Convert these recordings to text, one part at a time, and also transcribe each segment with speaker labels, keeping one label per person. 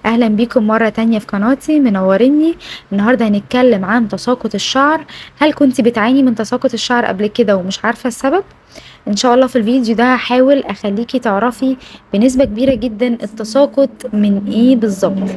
Speaker 1: اهلا بيكم مرة تانية في قناتي منوريني. النهاردة هنتكلم عن تساقط الشعر. هل كنت بتعاني من تساقط الشعر قبل كده ومش عارفة السبب؟ ان شاء الله في الفيديو ده هحاول اخليكي تعرفي بنسبة كبيرة جدا التساقط من ايه بالظبط.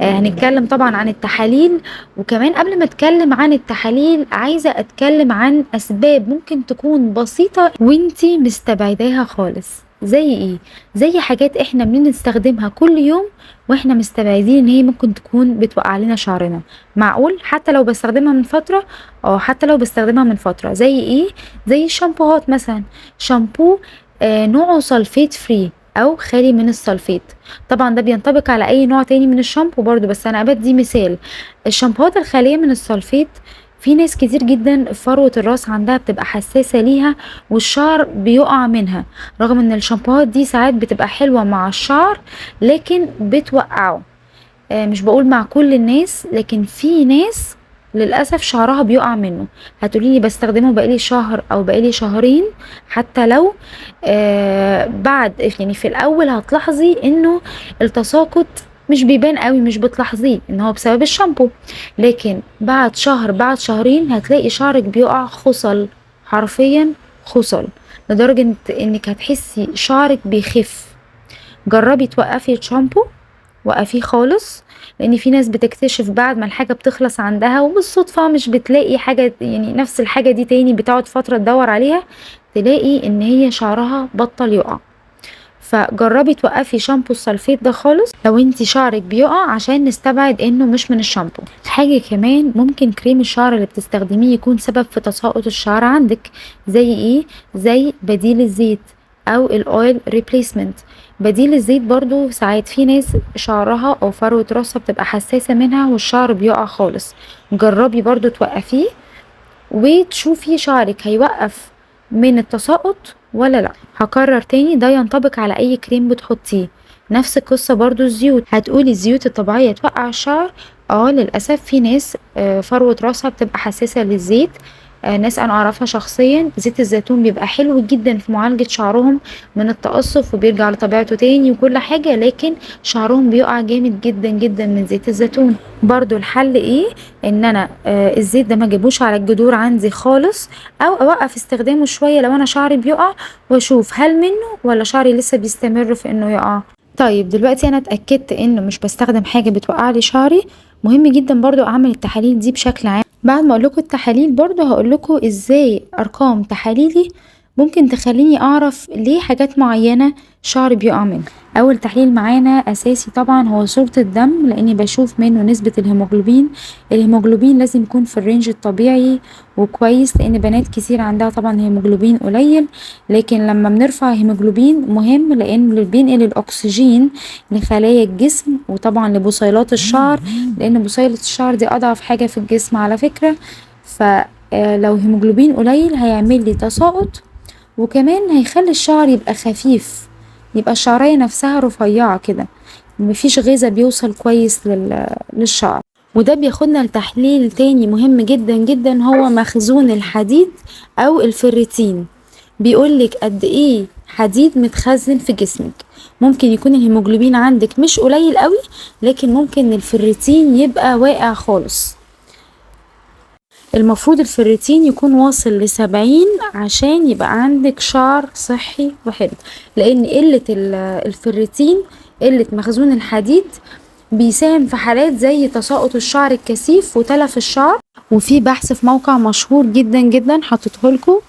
Speaker 1: هنتكلم طبعا عن التحاليل، وكمان قبل ما اتكلم عن التحاليل عايزة اتكلم عن اسباب ممكن تكون بسيطة وانتي مستبعداها خالص. زي ايه؟ زي حاجات احنا بنستخدمها كل يوم واحنا مستبعدين ان هي ممكن تكون بتوقع لنا شعرنا. معقول حتى لو بستخدمها من فترة؟ حتى لو بستخدمها من فترة. زي ايه؟ زي الشامبوهات مثلا. شامبو نوعه سلفيت فري او خالي من السلفيت. طبعا ده بينطبق على اي نوع تاني من الشامبو برضو، بس انا بدي مثال. الشامبوهات الخالية من السلفيت، في ناس كتير جدا فروة الراس عندها بتبقى حساسة ليها والشعر بيقع منها، رغم ان الشامبوهات دي ساعات بتبقى حلوة مع الشعر لكن بتوقعه. مش بقول مع كل الناس، لكن في ناس للأسف شعرها بيقع منه. هتقوليلي بستخدمه بقالي شهر أو بقالي شهرين، حتى لو بعد يعني في الأول هتلاحظي إنه التساقط مش بيبان قوي، مش بتلاحظيه ان هو بسبب الشامبو، لكن بعد شهر بعد شهرين هتلاقي شعرك بيقع خصل، حرفيا خصل، لدرجة انك هتحسي شعرك بيخف. جربي توقفي الشامبو، وقفيه خالص، لان في ناس بتكتشف بعد ما الحاجة بتخلص عندها وبالصدفة مش بتلاقي حاجة، يعني نفس الحاجة دي تاني، بتقعد فترة تدور عليها تلاقي ان هي شعرها بطل يقع. فجربي توقفي شامبو السلفيت ده خالص لو انتي شعرك بيقع، عشان نستبعد انه مش من الشامبو. حاجة كمان، ممكن كريم الشعر اللي بتستخدميه يكون سبب في تساقط الشعر عندك. زي ايه؟ زي بديل الزيت او الاويل ريبليسمنت. بديل الزيت برضو ساعات في ناس شعرها او فروة راسها بتبقى حساسة منها والشعر بيقع خالص. جربي برضو توقفيه وتشوفي شعرك هيوقف من التساقط ولا لا. هكرر تاني، ده ينطبق على اي كريم بتحطيه. نفس القصة برضو الزيوت. هتقولي الزيوت الطبيعية توقع الشعر؟ للأسف في ناس فروة راسها بتبقى حساسة للزيت. ناس انا اعرفها شخصيا، زيت الزيتون بيبقى حلو جدا في معالجة شعرهم من التقصف وبيرجع لطبيعته تاني وكل حاجة، لكن شعرهم بيقع جامد جدا جدا من زيت الزيتون. برضو الحل ايه؟ ان انا الزيت ده ما اجيبوش على الجذور عندي خالص، او اوقف استخدامه شوية لو انا شعري بيقع، واشوف هل منه ولا شعري لسه بيستمر في انه يقع. طيب دلوقتي انا اتأكدت انه مش بستخدم حاجة بتوقع لي شعري. مهم جدا برضو اعمل التحاليل دي بشكل عام. بعد ما اقول لكم التحاليل برضو هقول لكم ازاي ارقام تحاليلي ممكن تخليني اعرف ليه حاجات معينة شعري بيقع منها. اول تحليل معانا اساسي طبعا هو صورة الدم، لاني بشوف منه نسبة الهيموجلوبين. الهيموجلوبين لازم يكون في الرينج الطبيعي وكويس، لان بنات كتير عندها طبعا هيموجلوبين قليل. لكن لما بنرفع هيموجلوبين مهم، لان بينقل الاكسجين لخلايا الجسم وطبعا لبصيلات الشعر، لان بصيلة الشعر دي اضعف حاجة في الجسم على فكرة. فلو هيموجلوبين قليل هيعمل لي تساقط، وكمان هيخلي الشعر يبقى خفيف، يبقى الشعرية نفسها رفيعة كده، مفيش غذاء بيوصل كويس للشعر. وده بياخدنا لتحليل تاني مهم جدا جدا، هو مخزون الحديد او الفيريتين. بيقولك قد ايه حديد متخزن في جسمك. ممكن يكون الهيموجلوبين عندك مش قليل قوي، لكن ممكن الفيريتين يبقى واقع خالص. المفروض الفيريتين يكون واصل ل70 عشان يبقى عندك شعر صحي وحلو، لان قلة الفيريتين، قلة مخزون الحديد، بيساهم في حالات زي تساقط الشعر الكثيف وتلف الشعر. وفي بحث في موقع مشهور جدا جدا حطيتهولكوا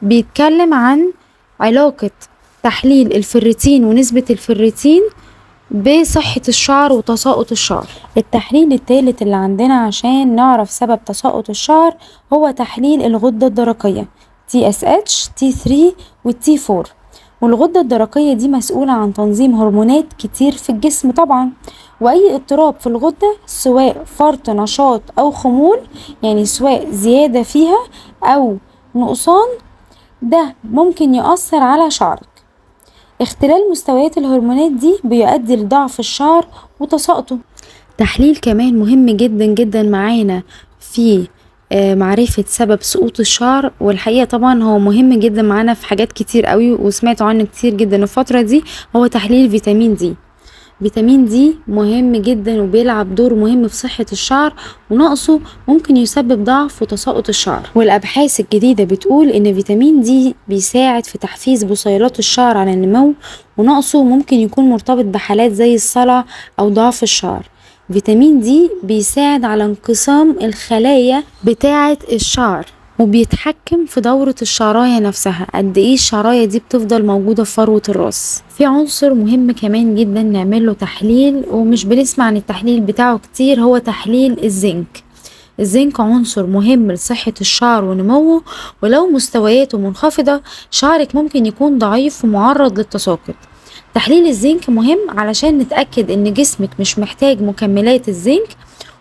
Speaker 1: بيتكلم عن علاقة تحليل الفيريتين ونسبة الفيريتين بصحة الشعر وتساقط الشعر. التحليل الثالث اللي عندنا عشان نعرف سبب تساقط الشعر هو تحليل الغدة الدرقية TSH T3 والT4. والغدة الدرقية دي مسؤولة عن تنظيم هرمونات كتير في الجسم طبعا، واي اضطراب في الغدة سواء فرط نشاط او خمول، يعني سواء زيادة فيها او نقصان، ده ممكن يؤثر على شعرك. اختلال مستويات الهرمونات دي بيؤدي لضعف الشعر وتساقطه. تحليل كمان مهم جدا جدا معانا في معرفة سبب سقوط الشعر، والحقيقة طبعا هو مهم جدا معانا في حاجات كتير قوي وسمعتوا عنه كتير جدا الفترة دي، هو تحليل فيتامين دي.
Speaker 2: فيتامين دي مهم جدا وبيلعب دور مهم في صحة الشعر، ونقصه ممكن يسبب ضعف وتساقط الشعر. والأبحاث الجديدة بتقول إن فيتامين دي بيساعد في تحفيز بصيلات الشعر على النمو، ونقصه ممكن يكون مرتبط بحالات زي الصلع أو ضعف الشعر. فيتامين دي بيساعد على انقسام الخلايا بتاعة الشعر، وبيتحكم في دورة الشعراية نفسها، قد ايه الشعراية دي بتفضل موجودة في فروة الراس. في عنصر مهم كمان جدا نعمله تحليل ومش بنسمع عن التحليل بتاعه كتير، هو تحليل الزنك. الزنك عنصر مهم لصحة الشعر ونموه، ولو مستوياته منخفضة شعرك ممكن يكون ضعيف ومعرض للتساقط. تحليل الزنك مهم علشان نتأكد ان جسمك مش محتاج مكملات الزنك،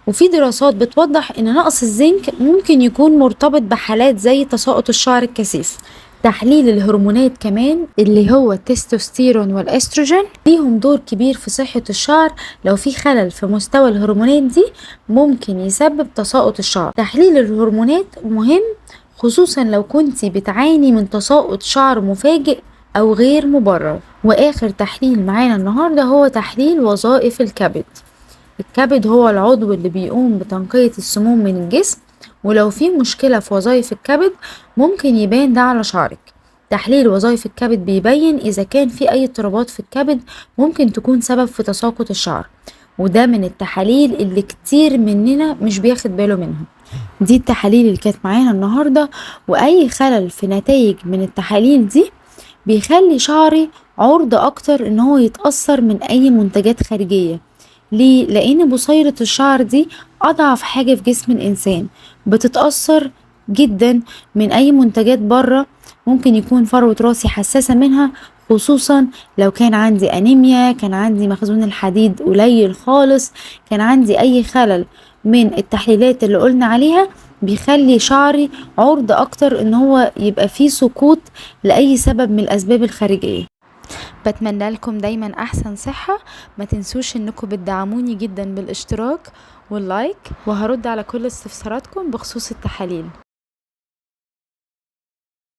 Speaker 2: وفي دراسات بتوضح ان نقص الزنك ممكن يكون مرتبط بحالات زي تساقط الشعر الكثيف. تحليل الهرمونات كمان اللي هو التستوستيرون والاستروجين ليهم دور كبير في صحة الشعر، لو في خلل في مستوى الهرمونات دي ممكن يسبب تساقط الشعر. تحليل الهرمونات مهم خصوصا لو كنتي بتعاني من تساقط شعر مفاجئ او غير مبرر. واخر تحليل معانا النهاردة هو تحليل وظائف الكبد. الكبد هو العضو اللي بيقوم بتنقية السموم من الجسم، ولو في مشكلة في وظائف الكبد ممكن يبان ده على شعرك. تحليل وظائف الكبد بيبين إذا كان في أي اضطرابات في الكبد ممكن تكون سبب في تساقط الشعر، وده من التحاليل اللي كتير مننا مش بياخد باله منها. دي التحاليل اللي كانت معانا النهاردة، وأي خلل في نتائج من التحاليل دي بيخلي شعري عرضة أكتر إن هو يتأثر من أي منتجات خارجية. ليه؟ لأن بصيلة الشعر دي أضعف حاجة في جسم الإنسان، بتتأثر جدا من أي منتجات بره، ممكن يكون فروة راسي حساسة منها، خصوصا لو كان عندي أنيميا، كان عندي مخزون الحديد قليل خالص، كان عندي أي خلل من التحليلات اللي قلنا عليها، بيخلي شعري عرضة أكتر إن هو يبقى فيه سقوط لأي سبب من الأسباب الخارجية. بتمنى لكم دايما احسن صحة، ما تنسوش انكم بتدعموني جدا بالاشتراك واللايك، وهرد على كل استفساراتكم بخصوص التحاليل.